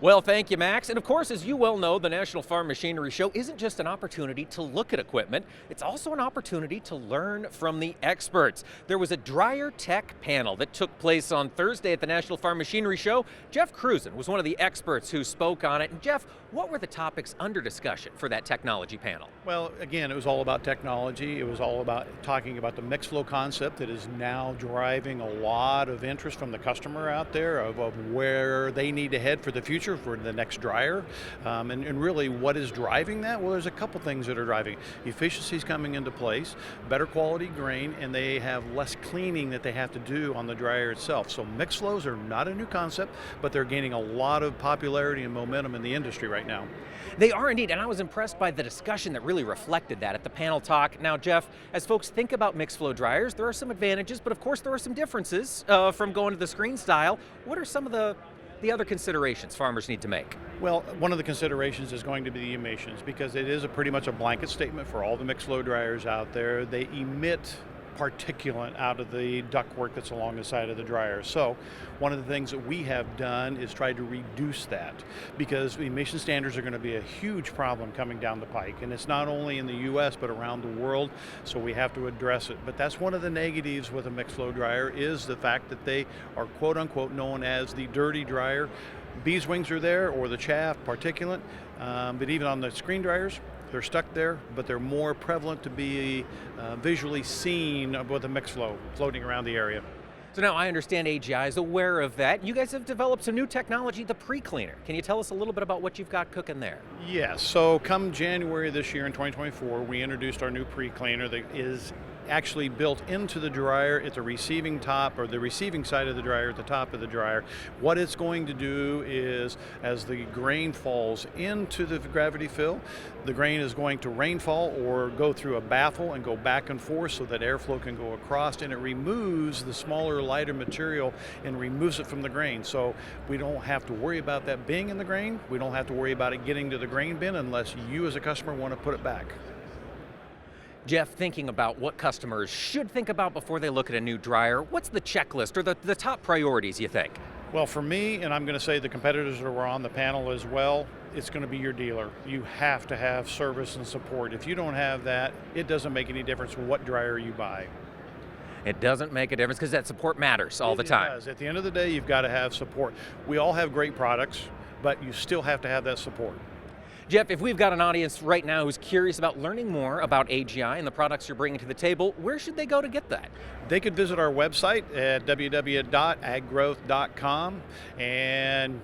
Well, thank you, Max. And of course, as you well know, the National Farm Machinery Show isn't just an opportunity to look at equipment, it's also an opportunity to learn from the experts. There was a dryer tech panel that took place on Thursday at the National Farm Machinery Show. Jeff Cruzen was one of the experts who spoke on it. And Jeff, what were the topics under discussion for that technology panel? Well, again, it was all about technology. It was all about talking about the mixed flow concept that is now driving a lot of interest from the customer out there of where they need to head for the future for the next dryer. And really what is driving that? Well, there's a couple things that are driving. Efficiencies coming into place, better quality grain, and they have less cleaning that they have to do on the dryer itself. So mixed flows are not a new concept, but they're gaining a lot of popularity and momentum in the industry right now. They are indeed, and I was impressed by the discussion that really reflected that at the panel talk. Now, Jeff, as folks think about mixed flow dryers, there are some advantages, but of course there are some differences from going to the screen style. What are some of the other considerations farmers need to make? Well, one of the considerations is going to be the emissions, because it is pretty much a blanket statement for all the mixed flow dryers out there. They emit particulate out of the ductwork that's along the side of the dryer. So one of the things that we have done is try to reduce that, because emission standards are going to be a huge problem coming down the pike, and it's not only in the US but around the world, so we have to address it. But that's one of the negatives with a mixed flow dryer, is the fact that they are quote unquote known as the dirty dryer. Bees wings are there, or the chaff, particulate, but even on the screen dryers, they're stuck there, but they're more prevalent to be visually seen with a mixed flow floating around the area. So now I understand AGI is aware of that. You guys have developed some new technology, the Pre Cleaner. Can you tell us a little bit about what you've got cooking there? Yes, so come January this year in 2024, we introduced our new Pre Cleaner that is actually built into the dryer at the receiving top, or the receiving side of the dryer at the top of the dryer. What it's going to do is, as the grain falls into the gravity fill, the grain is going to rainfall or go through a baffle and go back and forth so that airflow can go across, and it removes the smaller, lighter material and removes it from the grain. So we don't have to worry about that being in the grain. We don't have to worry about it getting to the grain bin unless you as a customer want to put it back. Jeff, thinking about what customers should think about before they look at a new dryer, what's the checklist or the top priorities you think? Well, for me, and I'm going to say the competitors that were on the panel as well, it's going to be your dealer. You have to have service and support. If you don't have that, it doesn't make any difference what dryer you buy. It doesn't make a difference because that support matters all the time. It does. At the end of the day, you've got to have support. We all have great products, but you still have to have that support. Jeff, if we've got an audience right now who's curious about learning more about AGI and the products you're bringing to the table, where should they go to get that? They could visit our website at www.aggrowth.com and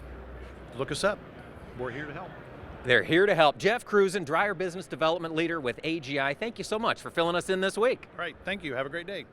look us up. We're here to help. They're here to help. Jeff Cruzen, Dryer Business Development Leader with AGI. Thank you so much for filling us in this week. All right, thank you. Have a great day.